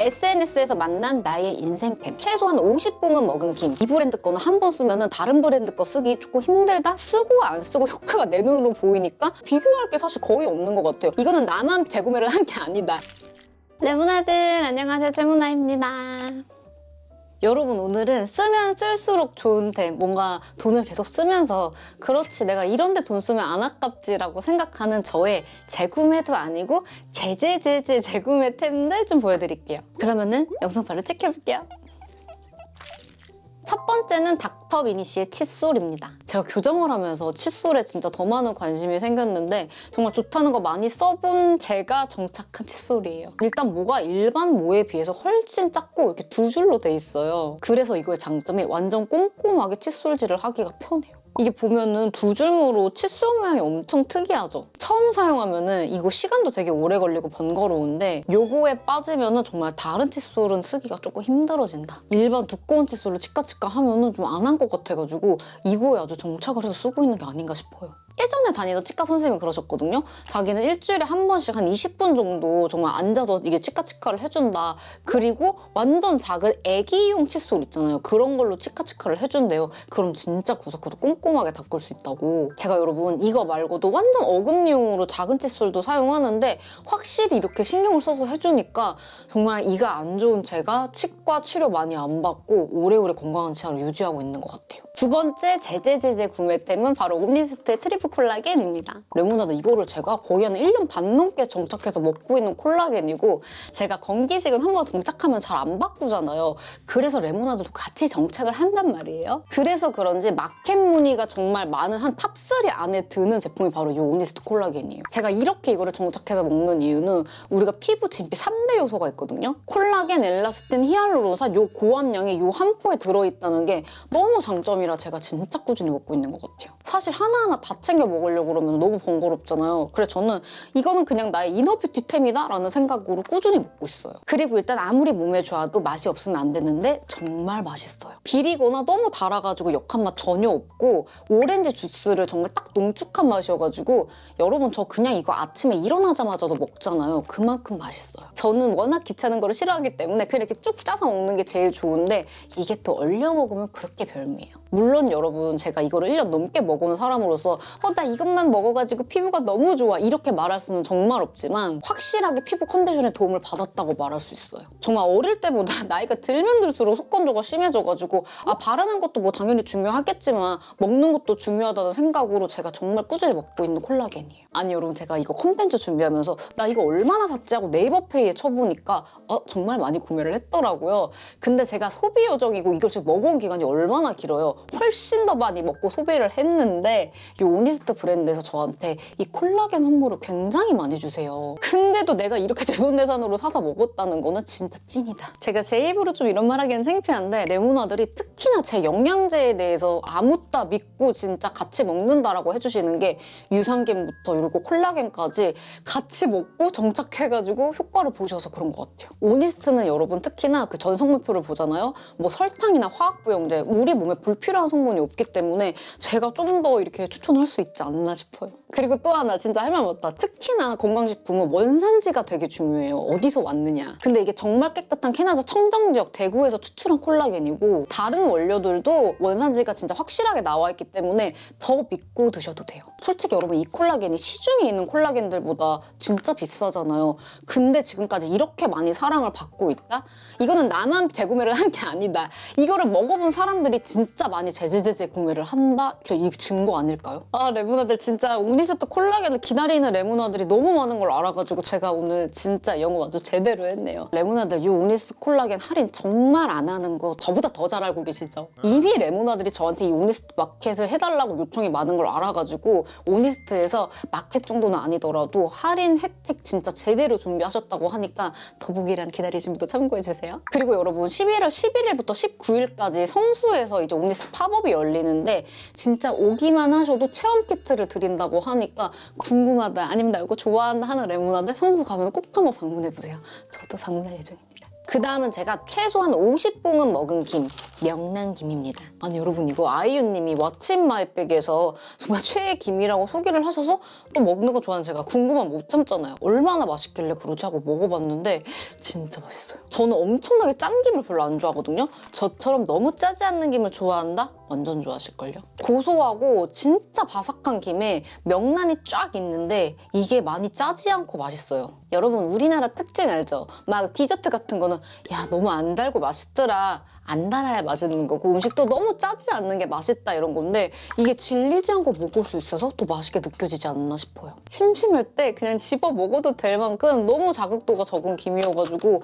SNS에서 만난 나의 인생템. 최소한 50봉은 먹은 김. 이 브랜드 거는 한 번 쓰면 다른 브랜드 거 쓰기 조금 힘들다? 쓰고 안 쓰고 효과가 내 눈으로 보이니까 비교할 게 사실 거의 없는 것 같아요. 이거는 나만 재구매를 한 게 아니다. 레모나들 안녕하세요, 최모나입니다. 여러분, 오늘은 쓰면 쓸수록 좋은 템, 뭔가 돈을 계속 쓰면서 그렇지 내가 이런 데 돈 쓰면 안 아깝지라고 생각하는 저의 재구매도 아니고 재구매템들 좀 보여드릴게요. 그러면은 영상 바로 체크해볼게요. 첫 번째는 닥터미니쉬의 칫솔입니다. 제가 교정을 하면서 칫솔에 진짜 더 많은 관심이 생겼는데 정말 좋다는 거 많이 써본 제가 정착한 칫솔이에요. 일단 모가 일반 모에 비해서 훨씬 작고 이렇게 두 줄로 돼 있어요. 그래서 이거의 장점이 완전 꼼꼼하게 칫솔질을 하기가 편해요. 이게 보면은 두 줄모로 칫솔 모양이 엄청 특이하죠? 처음 사용하면은 이거 시간도 되게 오래 걸리고 번거로운데 요거에 빠지면은 정말 다른 칫솔은 쓰기가 조금 힘들어진다. 일반 두꺼운 칫솔로 치카치카 하면은 좀 안 한 것 같아가지고 이거에 아주 정착을 해서 쓰고 있는 게 아닌가 싶어요. 예전에 다니던 치과 선생님이 그러셨거든요. 자기는 일주일에 한 번씩 한 20분 정도 정말 앉아서 이게 치카치카를 해준다. 그리고 완전 작은 애기용 칫솔 있잖아요. 그런 걸로 치카치카를 해준대요. 그럼 진짜 구석구도 꼼꼼하게 닦을 수 있다고. 제가 여러분 이거 말고도 완전 어금니용으로 작은 칫솔도 사용하는데 확실히 이렇게 신경을 써서 해주니까 정말 이가 안 좋은 제가 치과 치료 많이 안 받고 오래오래 건강한 치아를 유지하고 있는 것 같아요. 두 번째 제제 구매템은 바로 오니스트의 트리플 콜라겐입니다. 레모나드 이거를 제가 거의 한 1년 반 넘게 정착해서 먹고 있는 콜라겐이고 제가 건기식은 한번 정착하면 잘 안 바꾸잖아요. 그래서 레모나드도 같이 정착을 한단 말이에요. 그래서 그런지 마켓 문의가 정말 많은 한 탑3 안에 드는 제품이 바로 이 오니스트 콜라겐이에요. 제가 이렇게 이거를 정착해서 먹는 이유는 우리가 피부 진피 3대 요소가 있거든요. 콜라겐, 엘라스틴, 히알루론산 요 고함량이 요 한 포에 들어있다는 게 너무 장점이라 제가 진짜 꾸준히 먹고 있는 것 같아요. 사실 하나하나 다 챙겨 먹으려고 그러면 너무 번거롭잖아요. 그래서 저는 이거는 그냥 나의 이너뷰티템이다 라는 생각으로 꾸준히 먹고 있어요. 그리고 일단 아무리 몸에 좋아도 맛이 없으면 안 되는데 정말 맛있어요. 비리거나 너무 달아가지고 역한 맛 전혀 없고 오렌지 주스를 정말 딱 농축한 맛이어가지고 여러분 저 그냥 이거 아침에 일어나자마자도 먹잖아요. 그만큼 맛있어요. 저는 워낙 귀찮은 거를 싫어하기 때문에 그냥 이렇게 쭉 짜서 먹는 게 제일 좋은데 이게 또 얼려 먹으면 그렇게 별미예요. 물론 여러분 제가 이거를 1년 넘게 먹어온 사람으로서 나 이것만 먹어가지고 피부가 너무 좋아 이렇게 말할 수는 정말 없지만 확실하게 피부 컨디션에 도움을 받았다고 말할 수 있어요. 정말 어릴 때보다 나이가 들면 들수록 속건조가 심해져가지고 바르는 것도 뭐 당연히 중요하겠지만 먹는 것도 중요하다는 생각으로 제가 정말 꾸준히 먹고 있는 콜라겐이에요. 아니 여러분 제가 이거 콘텐츠 준비하면서 나 이거 얼마나 샀지 하고 네이버페이에 쳐보니까 정말 많이 구매를 했더라고요. 근데 제가 소비 요정이고 이걸 지금 먹어온 기간이 얼마나 길어요. 훨씬 더 많이 먹고 소비를 했는데 이 오니스트 브랜드에서 저한테 이 콜라겐 선물을 굉장히 많이 주세요. 근데도 내가 이렇게 내돈내산으로 사서 먹었다는 거는 진짜 찐이다. 제가 제 입으로 좀 이런 말 하기엔 창피한데 레모나들이 특히나 제 영양제에 대해서 아무따 믿고 진짜 같이 먹는다라고 해주시는 게 유산균부터 이러고 콜라겐까지 같이 먹고 정착해가지고 효과를 보셔서 그런 것 같아요. 오니스트는 여러분 특히나 그 전성분표를 보잖아요. 뭐 설탕이나 화학부영제 우리 몸에 불필요한 성분이 없기 때문에 제가 좀 더 이렇게 추천할 수 있지 않나 싶어요. 그리고 또 하나 진짜 할 말 맞다. 특히나 건강식품은 원산지가 되게 중요해요. 어디서 왔느냐. 근데 이게 정말 깨끗한 캐나다 청정지역 대구에서 추출한 콜라겐이고 다른 원료들도 원산지가 진짜 확실하게 나와 있기 때문에 더 믿고 드셔도 돼요. 솔직히 여러분 이 콜라겐이 시중에 있는 콜라겐들보다 진짜 비싸잖아요. 근데 지금까지 이렇게 많이 사랑을 받고 있다? 이거는 나만 재구매를 한 게 아니다. 이거를 먹어본 사람들이 진짜 많이 제제 구매를 한다? 이 증거 아닐까요? 레모나들 진짜 오니스트 콜라겐을 기다리는 레모나들이 너무 많은 걸 알아가지고 제가 오늘 진짜 영업 아주 제대로 했네요. 레모나들 이 오니스트 콜라겐 할인 정말 안 하는 거 저보다 더 잘 알고 계시죠? 이미 레모나들이 저한테 이 오니스트 마켓을 해달라고 요청이 많은 걸 알아가지고 오니스트에서 마켓 정도는 아니더라도 할인 혜택 진짜 제대로 준비하셨다고 하니까 더보기란 기다리신 분도 참고해주세요. 그리고 여러분 11월 11일부터 19일까지 성수에서 이제 오니스트 팝업이 열리는데 진짜 오기만 하셔도 체험 키트를 드린다고 하니까 궁금하다 아니면 나 이거 좋아한다 하는 레모나들 성수 가면 꼭 한번 방문해보세요. 저도 방문할 예정입니다. 그 다음은 제가 최소한 50봉은 먹은 김. 명란김입니다. 아니 여러분 이거 아이유님이 What's in my bag에서 정말 최애 김이라고 소개를 하셔서 또 먹는 거 좋아하는 제가 궁금하면 못 참잖아요. 얼마나 맛있길래 그러지 하고 먹어봤는데 진짜 맛있어요. 저는 엄청나게 짠 김을 별로 안 좋아하거든요. 저처럼 너무 짜지 않는 김을 좋아한다? 완전 좋아하실걸요? 고소하고 진짜 바삭한 김에 명란이 쫙 있는데 이게 많이 짜지 않고 맛있어요. 여러분 우리나라 특징 알죠? 막 디저트 같은 거는 야 너무 안 달고 맛있더라. 안 달아야 맛있는 거고 음식도 너무 짜지 않는 게 맛있다 이런 건데 이게 질리지 않고 먹을 수 있어서 또 맛있게 느껴지지 않나 싶어요. 심심할 때 그냥 집어 먹어도 될 만큼 너무 자극도가 적은 김이어가지고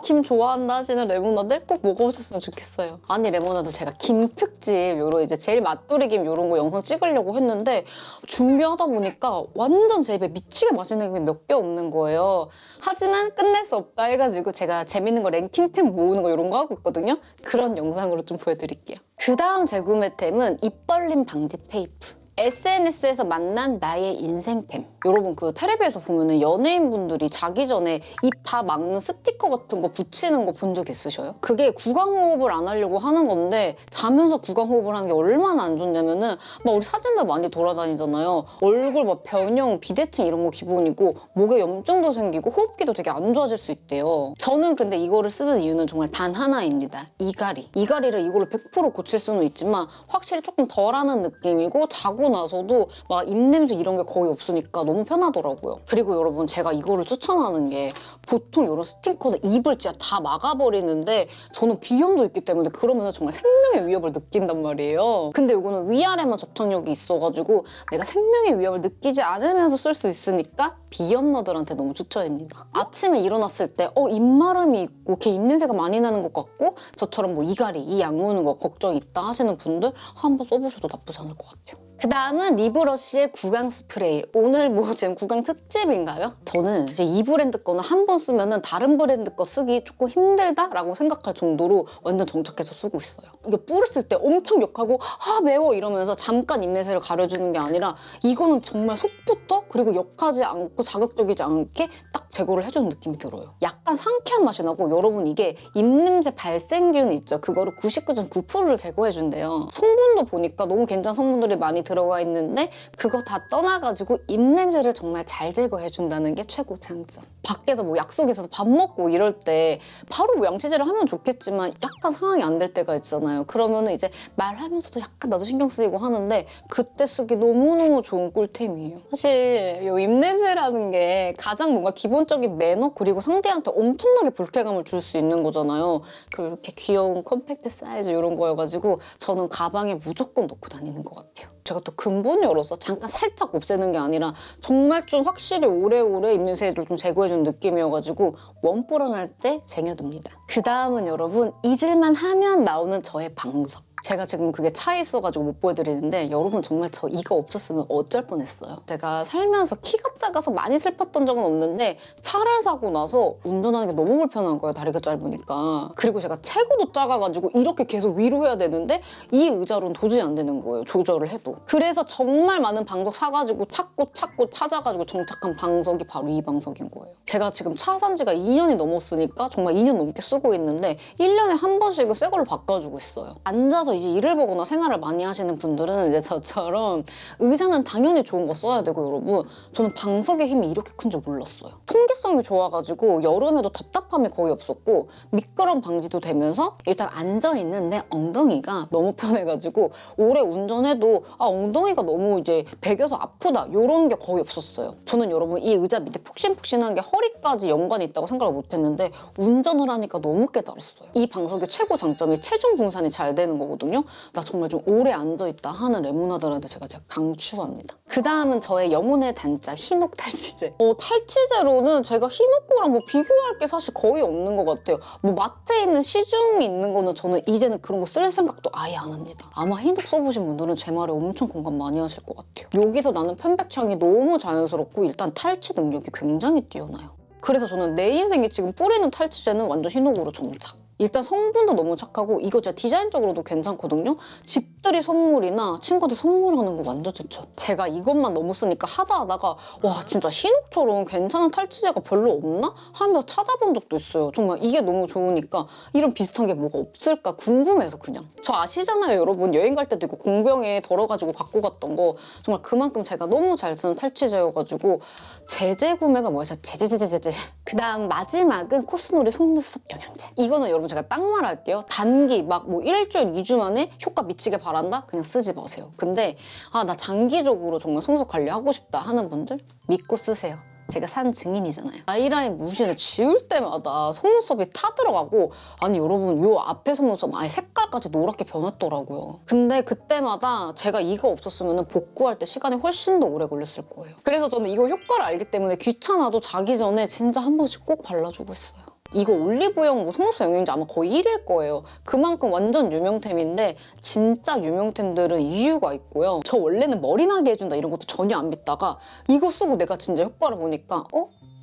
김 좋아한다 하시는 레모나들 꼭 먹어보셨으면 좋겠어요. 아니 레모나도 제가 김 특집 요런 이제 제일 맛돌이 김 요런 거 영상 찍으려고 했는데 준비하다 보니까 완전 제 입에 미치게 맛있는 김이 몇 개 없는 거예요. 하지만 끝낼 수 없다 해가지고 제가 재밌는 거 랭킹템 모으는 거 이런 거 하고 있거든요. 그런 영상으로 좀 보여드릴게요. 그 다음 재구매템은 입 벌림 방지 테이프. SNS에서 만난 나의 인생템. 여러분 그 텔레비에서 보면은 연예인분들이 자기 전에 입 다 막는 스티커 같은 거 붙이는 거 본 적 있으셔요? 그게 구강호흡을 안 하려고 하는 건데 자면서 구강호흡을 하는 게 얼마나 안 좋냐면은 막 우리 사진들 많이 돌아다니잖아요. 얼굴 막 변형, 비대칭 이런 거 기본이고 목에 염증도 생기고 호흡기도 되게 안 좋아질 수 있대요. 저는 근데 이거를 쓰는 이유는 정말 단 하나입니다. 이갈이. 이갈이를 이걸로 100% 고칠 수는 있지만 확실히 조금 덜하는 느낌이고 자고 나서도 막 입냄새 이런 게 거의 없으니까 너무 편하더라고요. 그리고 여러분 제가 이거를 추천하는 게 보통 이런 스티커는 입을 진짜 다 막아버리는데 저는 비염도 있기 때문에 그러면 정말 생명의 위협을 느낀단 말이에요. 근데 이거는 위아래만 접착력이 있어가지고 내가 생명의 위협을 느끼지 않으면서 쓸 수 있으니까 비염러들한테 너무 추천입니다. 아침에 일어났을 때 입마름이 있고 걔 입냄새가 많이 나는 것 같고 저처럼 뭐 이갈이, 이 약무는 거 걱정 있다 하시는 분들 한번 써보셔도 나쁘지 않을 것 같아요. 그 다음은 리브러쉬의 구강 스프레이. 오늘 뭐 지금 구강 특집인가요? 저는 이제 이 브랜드 거는 한 번 쓰면은 다른 브랜드 거 쓰기 조금 힘들다라고 생각할 정도로 완전 정착해서 쓰고 있어요. 이게 뿌렸을 때 엄청 역하고 매워 이러면서 잠깐 입냄새를 가려주는 게 아니라 이거는 정말 속부터 그리고 역하지 않고 자극적이지 않게 딱 제거를 해주는 느낌이 들어요. 약간 상쾌한 맛이 나고 여러분 이게 입냄새 발생균 있죠? 그거를 99.9%를 제거해준대요. 성분도 보니까 너무 괜찮은 성분들이 많이 들어가 있는데 그거 다 떠나가지고 입냄새를 정말 잘 제거해준다는 게 최고 장점. 밖에서 뭐 약속에서 밥 먹고 이럴 때 바로 뭐 양치질을 하면 좋겠지만 약간 상황이 안 될 때가 있잖아요. 그러면은 이제 말하면서도 약간 나도 신경 쓰이고 하는데 그때 쓰기 너무너무 좋은 꿀템이에요. 사실 이 입냄새라는 게 가장 뭔가 기본적인 매너 그리고 상대한테 엄청나게 불쾌감을 줄 수 있는 거잖아요. 그리고 이렇게 귀여운 컴팩트 사이즈 이런 거여가지고 저는 가방에 무조건 넣고 다니는 것 같아요. 제가 또 근본여로서 잠깐 살짝 없애는 게 아니라 정말 좀 확실히 오래오래 입냄새를 좀 제거해주는 느낌이어가지고 원뽀런할 때 쟁여둡니다. 그 다음은 여러분 잊을만 하면 나오는 저의 방석. 제가 지금 그게 차에 있어가지고 못 보여드리는데 여러분 정말 저 이거 없었으면 어쩔 뻔했어요. 제가 살면서 키가 작아서 많이 슬펐던 적은 없는데 차를 사고 나서 운전하는 게 너무 불편한 거예요. 다리가 짧으니까. 그리고 제가 체구도 작아가지고 이렇게 계속 위로 해야 되는데 이 의자로는 도저히 안 되는 거예요. 조절을 해도. 그래서 정말 많은 방석 사가지고 찾고 찾아가지고 정착한 방석이 바로 이 방석인 거예요. 제가 지금 차 산 지가 2년이 넘었으니까 정말 2년 넘게 쓰고 있는데 1년에 한 번씩은 새 걸로 바꿔주고 있어요. 앉아서 이제 일을 보거나 생활을 많이 하시는 분들은 이제 저처럼 의자는 당연히 좋은 거 써야 되고 여러분 저는 방석의 힘이 이렇게 큰 줄 몰랐어요. 통기성이 좋아가지고 여름에도 답답함이 거의 없었고 미끄럼 방지도 되면서 일단 앉아있는 내 엉덩이가 너무 편해가지고 오래 운전해도 엉덩이가 너무 이제 베겨서 아프다 이런 게 거의 없었어요. 저는 여러분 이 의자 밑에 푹신푹신한 게 허리까지 연관이 있다고 생각을 못했는데 운전을 하니까 너무 깨달았어요. 이 방석의 최고 장점이 체중 분산이 잘 되는 거거든요. 나 정말 좀 오래 앉아있다 하는 레모나들한테 제가 강추합니다. 그 다음은 저의 영혼의 단짝 흰옥 탈취제. 탈취제로는 제가 흰옥 거랑 뭐 비교할 게 사실 거의 없는 것 같아요. 뭐 마트에 있는 시중이 있는 거는 저는 이제는 그런 거 쓸 생각도 아예 안 합니다. 아마 흰옥 써보신 분들은 제 말에 엄청 공감 많이 하실 것 같아요. 여기서 나는 편백향이 너무 자연스럽고 일단 탈취 능력이 굉장히 뛰어나요. 그래서 저는 내 인생에 지금 뿌리는 탈취제는 완전 흰옥으로 정착. 일단 성분도 너무 착하고 이거 진짜 디자인적으로도 괜찮거든요. 집 집들이 선물이나 친구들 선물하는 거 완전 추천. 제가 이것만 너무 쓰니까 하다가 와 진짜 흰옥처럼 괜찮은 탈취제가 별로 없나? 하면서 찾아본 적도 있어요. 정말 이게 너무 좋으니까 이런 비슷한 게 뭐가 없을까 궁금해서 그냥. 저 아시잖아요 여러분. 여행 갈 때도 이거 공병에 덜어가지고 갖고 갔던 거 정말 그만큼 제가 너무 잘 쓰는 탈취제여가지고 재재구매가 뭐야? 제제제제제제. 그다음 마지막은 코스놀이 속눈썹 영양제. 이거는 여러분 제가 딱 말할게요. 단기 막 뭐 일주일, 2주 만에 효과 미치게 바란다? 그냥 쓰지 마세요. 근데 나 장기적으로 정말 속눈썹 관리하고 싶다 하는 분들 믿고 쓰세요. 제가 산 증인이잖아요. 아이라인 무신을 지울 때마다 속눈썹이 타들어가고 아니 여러분 요 앞에 속눈썹 아예 색깔까지 노랗게 변했더라고요. 근데 그때마다 제가 이거 없었으면 복구할 때 시간이 훨씬 더 오래 걸렸을 거예요. 그래서 저는 이거 효과를 알기 때문에 귀찮아도 자기 전에 진짜 한 번씩 꼭 발라주고 있어요. 이거 올리브영 뭐 속눈썹 영양제 아마 거의 1위일 거예요. 그만큼 완전 유명템인데 진짜 유명템들은 이유가 있고요. 저 원래는 머리 나게 해준다 이런 것도 전혀 안 믿다가 이거 쓰고 내가 진짜 효과를 보니까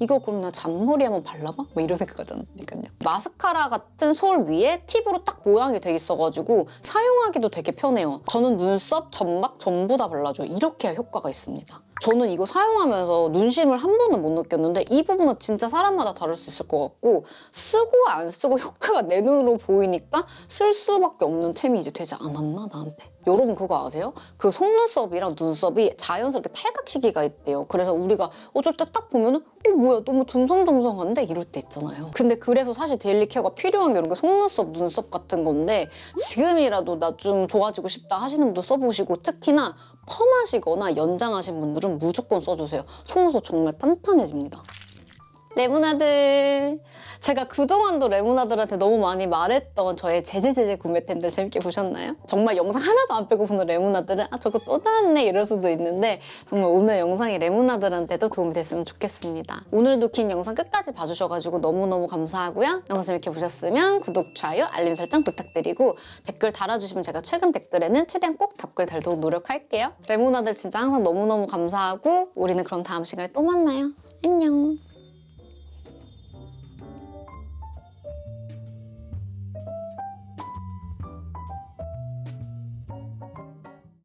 이거 그럼 나 잔머리 한번 발라봐? 뭐 이런 생각하잖아요. 마스카라 같은 솔 위에 팁으로 딱 모양이 돼 있어가지고 사용하기도 되게 편해요. 저는 눈썹, 점막 전부 다 발라줘요. 이렇게 해야 효과가 있습니다. 저는 이거 사용하면서 눈심을 한 번은 못 느꼈는데 이 부분은 진짜 사람마다 다를 수 있을 것 같고 쓰고 안 쓰고 효과가 내 눈으로 보이니까 쓸 수밖에 없는 템이 이제 되지 않았나 나한테. 여러분 그거 아세요? 그 속눈썹이랑 눈썹이 자연스럽게 탈각 시기가 있대요. 그래서 우리가 어쩔 때 딱 보면은 뭐야 너무 듬성듬성한데 이럴 때 있잖아요. 근데 그래서 사실 데일리 케어가 필요한 게 이런 게 속눈썹, 눈썹 같은 건데 지금이라도 나 좀 좋아지고 싶다 하시는 분도 써보시고 특히나 펌하시거나 연장하신 분들은 무조건 써주세요. 속눈썹 정말 단단해집니다. 레모나들 제가 그동안도 레모나들한테 너무 많이 말했던 저의 제제제제 구매템들 재밌게 보셨나요? 정말 영상 하나도 안 빼고 보는 레모나들은 저거 또 나왔네 이럴 수도 있는데 정말 오늘 영상이 레모나들한테도 도움이 됐으면 좋겠습니다. 오늘도 긴 영상 끝까지 봐주셔가지고 너무너무 감사하고요. 영상 재밌게 보셨으면 구독, 좋아요, 알림 설정 부탁드리고 댓글 달아주시면 제가 최근 댓글에는 최대한 꼭 답글 달도록 노력할게요. 레모나들 진짜 항상 너무너무 감사하고 우리는 그럼 다음 시간에 또 만나요. 안녕.